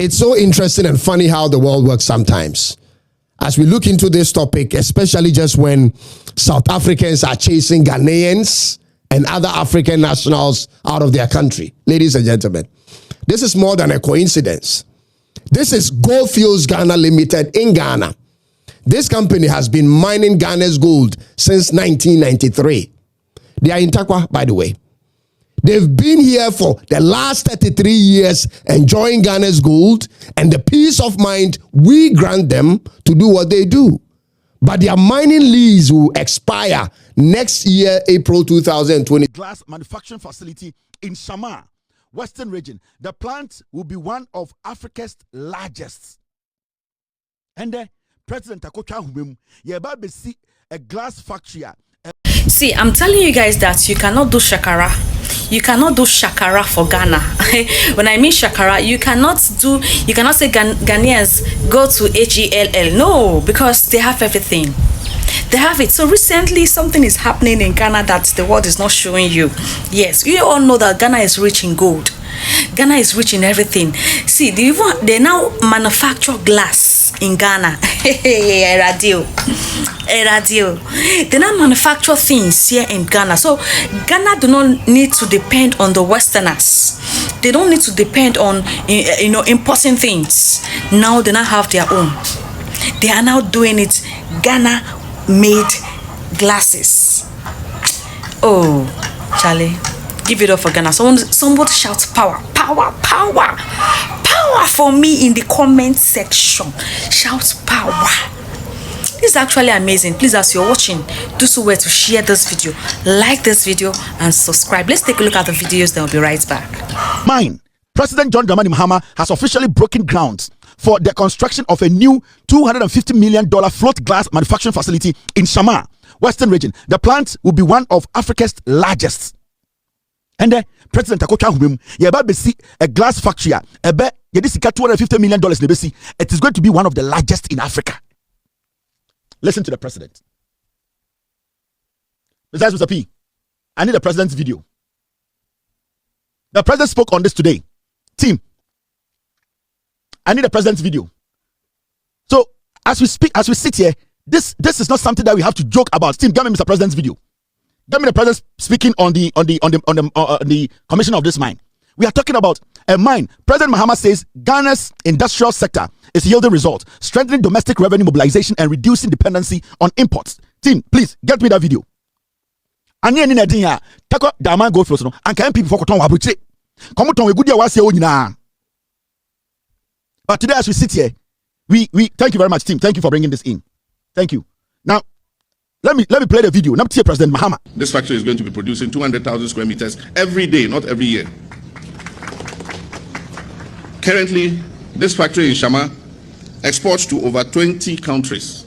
It's so interesting and funny how the world works sometimes. As we look into this topic, especially just when South Africans are chasing Ghanaians and other African nationals out of their country. Ladies and gentlemen, this is more than a coincidence. This is Goldfields Ghana Limited in Ghana. This company has been mining Ghana's gold since 1993. They are in Takwa, by the way. They've been here for the last 33 years enjoying Ghana's gold and the peace of mind we grant them to do what they do. But their mining lease will expire next year, April 2020. Glass manufacturing facility in Shama, Western region. The plant will be one of Africa's largest. And President Akotwa Humem, you see a glass factory. See, I'm telling you guys that you cannot do shakara. You cannot do shakara for Ghana. When I mean shakara, you cannot say Ghanaians go to HELL. No, because they have everything. They have it. So recently, something is happening in Ghana that the world is not showing you. Yes, you all know that Ghana is rich in gold. Ghana is rich in everything. See, they now manufacture glass in Ghana. Radio. They now manufacture things here in Ghana. So Ghana do not need to depend on the Westerners. They don't need to depend on importing things. Now they now have their own. They are now doing it. Ghana made glasses. Oh, Charlie. Give it up for Ghana. Somebody shout power, power, power, power for me in the comment section. Shout power. This is actually amazing. Please, as you're watching, do so well to share this video, like this video, and subscribe. Let's take a look at the videos. Then we'll be right back. Mine. President John Dramani Mahama has officially broken ground for the construction of a new $250 million float glass manufacturing facility in Shama, Western region. The plant will be one of Africa's largest. And President Akotwa Humem, you see a glass factory. $250 million. It is going to be one of the largest in Africa. Listen to the president. Besides, Mr. P, I need the president's video. The president spoke on this today. Team, I need the president's video. So as we sit here, this is not something that we have to joke about. Team, give me Mr. President's video. Give me the president speaking on the commission of this mine. We are talking about a mine. President Mahama says Ghana's industrial sector is yielding results, strengthening domestic revenue mobilization and reducing dependency on imports. Team, please get me that video. Ani ni nadin ya tako dama go flows no anka people for koton wabuche. Komo ton we good ya wase o nyina. But today as we sit here, we thank you very much, team. Thank you for bringing this in. Thank you. Now let me play the video. Now, President Mahama. This factory is going to be producing 200,000 square meters every day, not every year. Currently, this factory in Shama exports to over 20 countries,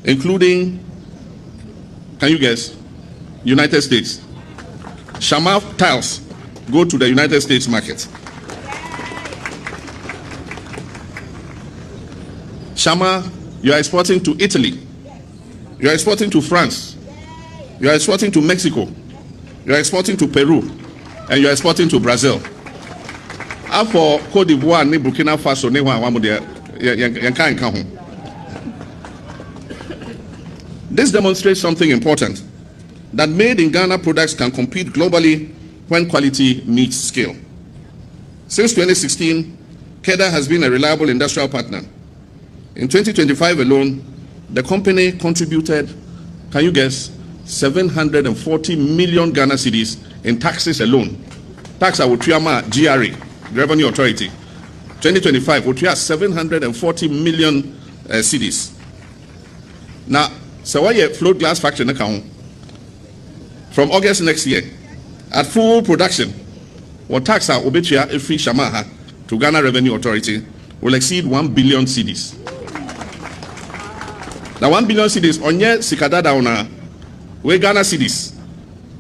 including, can you guess, United States. Shama tiles go to the United States market. Shama, you are exporting to Italy. You are exporting to France. You are exporting to Mexico. You are exporting to Peru. And you are exporting to Brazil. And for Cote d'Ivoire and Burkina Faso, this demonstrates something important, that made in Ghana products can compete globally when quality meets scale. Since 2016, KEDA has been a reliable industrial partner. In 2025 alone, the company contributed, can you guess, 740 million Ghana cedis in taxes alone. Tax Awutriama GRA, Revenue Authority. 2025, Utria 740 million cedis. Now, so why a float glass factory in account? From August next year, at full production, what tax Ubitria Ifri Shamaha to Ghana Revenue Authority will exceed 1 billion cedis. Now 1 billion cedis onye sikadada ona we Ghana cedis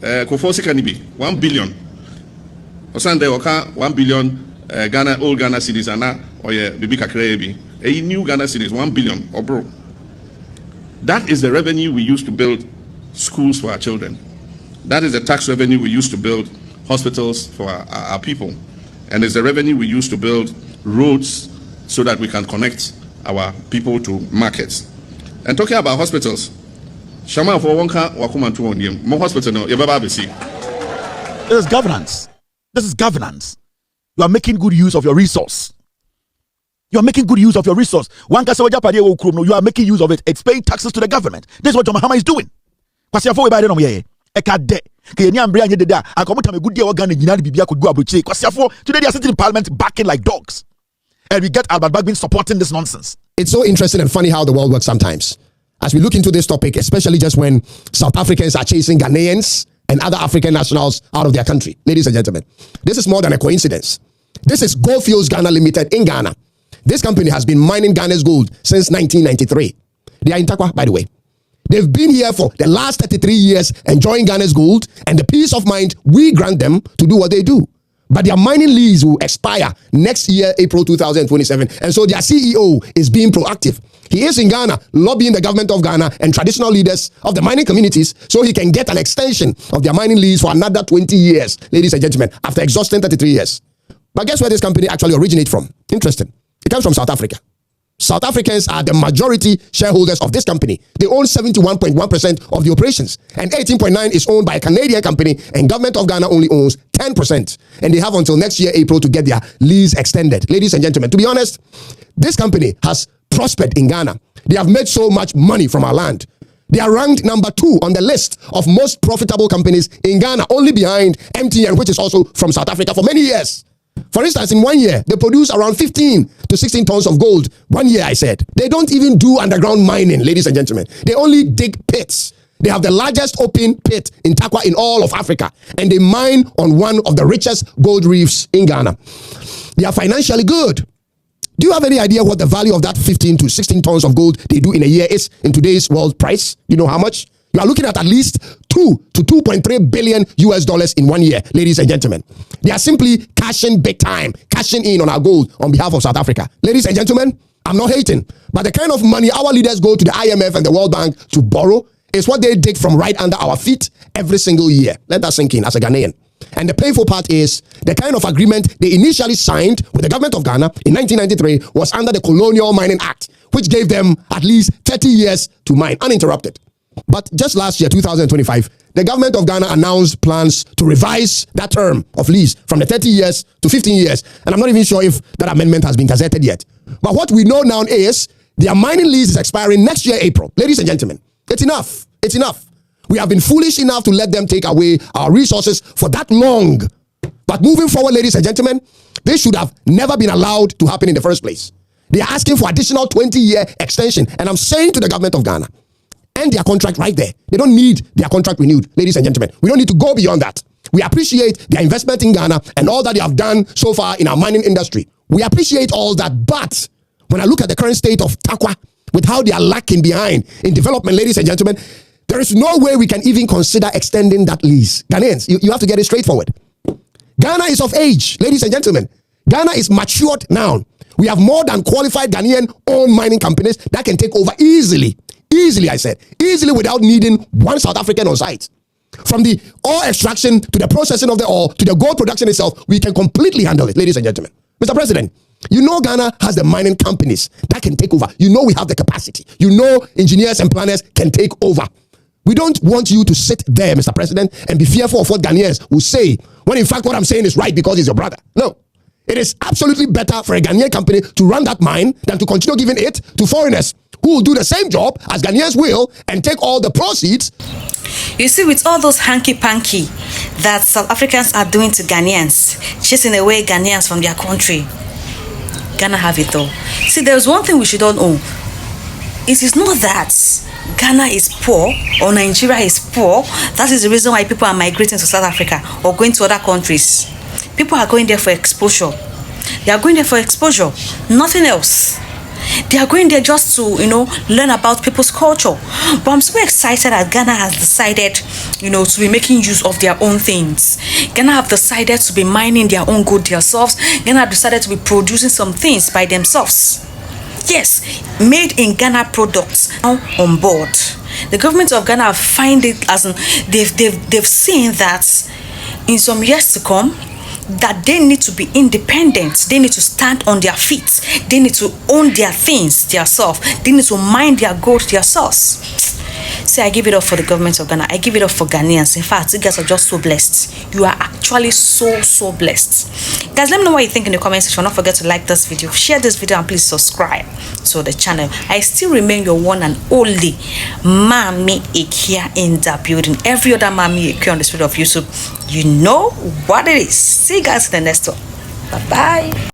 kofo sikanibi 1 billion osande oka 1 billion Ghana old Ghana cedis ana oye bibi kakra bi a new Ghana cedis 1 billion obro. That is the revenue we use to build schools for our children. That is the tax revenue we use to build hospitals for our people, and it's the revenue we use to build roads so that we can connect our people to markets. And talking about hospitals, Shama for Wonka Wakumantu on you. More hospital no, This is governance. This is governance. You are making good use of your resource. You are making good use of your resource. You are making use of it. It's paying taxes to the government. This is what John Mahama is doing. Today they are sitting in parliament barking like dogs. And we get Albert Bagbin supporting this nonsense. It's so interesting and funny how the world works sometimes. As we look into this topic, especially just when South Africans are chasing Ghanaians and other African nationals out of their country. Ladies and gentlemen, this is more than a coincidence. This is Goldfields Ghana Limited in Ghana. This company has been mining Ghana's gold since 1993. They are in Takwa, by the way. They've been here for the last 33 years enjoying Ghana's gold and the peace of mind we grant them to do what they do. But their mining lease will expire next year, April 2027. And so their CEO is being proactive. He is in Ghana, lobbying the government of Ghana and traditional leaders of the mining communities so he can get an extension of their mining lease for another 20 years, ladies and gentlemen, after exhausting 33 years. But guess where this company actually originates from? Interesting. It comes from South Africa. South Africans are the majority shareholders of this company. They own 71.1% of the operations, and 18.9% is owned by a Canadian company, and government of Ghana only owns 10%. And they have until next year, April, to get their lease extended. Ladies and gentlemen, to be honest, this company has prospered in Ghana. They have made so much money from our land. They are ranked number 2 on the list of most profitable companies in Ghana, only behind MTN, which is also from South Africa for many years. For instance, in 1 year, they produce around 15 to 16 tons of gold. 1 year, I said. They don't even do underground mining, ladies and gentlemen. They only dig pits. They have the largest open pit in Takwa in all of Africa. And they mine on one of the richest gold reefs in Ghana. They are financially good. Do you have any idea what the value of that 15 to 16 tons of gold they do in a year is in today's world price? You know how much? You are looking at least 2 to 2.3 billion US dollars in 1 year, ladies and gentlemen. They are simply cashing big time, cashing in on our gold on behalf of South Africa. Ladies and gentlemen, I'm not hating, but the kind of money our leaders go to the IMF and the World Bank to borrow is what they dig from right under our feet every single year. Let that sink in as a Ghanaian. And the painful part is the kind of agreement they initially signed with the government of Ghana in 1993 was under the Colonial Mining Act, which gave them at least 30 years to mine uninterrupted. But just last year, 2025, the government of Ghana announced plans to revise that term of lease from the 30 years to 15 years. And I'm not even sure if that amendment has been gazetted yet. But what we know now is their mining lease is expiring next year, April. Ladies and gentlemen, it's enough. It's enough. We have been foolish enough to let them take away our resources for that long. But moving forward, ladies and gentlemen, this should have never been allowed to happen in the first place. They are asking for additional 20-year extension. And I'm saying to the government of Ghana, end their contract right there. They don't need their contract renewed, ladies and gentlemen. We don't need to go beyond that. We appreciate their investment in Ghana and all that they have done so far in our mining industry. We appreciate all that, but when I look at the current state of Takwa, with how they are lacking behind in development, ladies and gentlemen, there is no way we can even consider extending that lease. Ghanaians, you have to get it straightforward. Ghana is of age, ladies and gentlemen. Ghana is matured now. We have more than qualified Ghanaian-owned mining companies that can take over easily. Easily, I said. Easily without needing one South African on site. From the ore extraction to the processing of the ore to the gold production itself, we can completely handle it, ladies and gentlemen. Mr. President, you know Ghana has the mining companies that can take over. You know we have the capacity. You know engineers and planners can take over. We don't want you to sit there, Mr. President, and be fearful of what Ghanaians will say, when in fact what I'm saying is right because he's your brother. No. It is absolutely better for a Ghanaian company to run that mine than to continue giving it to foreigners who will do the same job as Ghanaians will and take all the proceeds. You see, with all those hanky-panky that South Africans are doing to Ghanaians, chasing away Ghanaians from their country, Ghana have it though. See, there's one thing we should all know. It is not that Ghana is poor or Nigeria is poor. That is the reason why people are migrating to South Africa or going to other countries. People are going there for exposure. They are going there for exposure, nothing else. They are going there just to, learn about people's culture. But I'm so excited that Ghana has decided, to be making use of their own things. Ghana have decided to be mining their own gold themselves. Ghana have decided to be producing some things by themselves. Yes, made in Ghana products now on board. The government of Ghana find it as they've seen that in some years to come, that they need to be independent. They need to stand on their feet. They need to own their things themselves. They need to mind their goals themselves. Say, I give it up for the government of Ghana. I give it up for Ghanaians. In fact, you guys are just so blessed. You are actually so blessed. Guys, let me know what you think in the comment section. Don't forget to like this video, share this video, and please subscribe to the channel. I still remain your one and only Mami Ikia in the building. Every other Mami Ikia on the street of YouTube, you know what it is. See you guys in the next one. Bye-bye.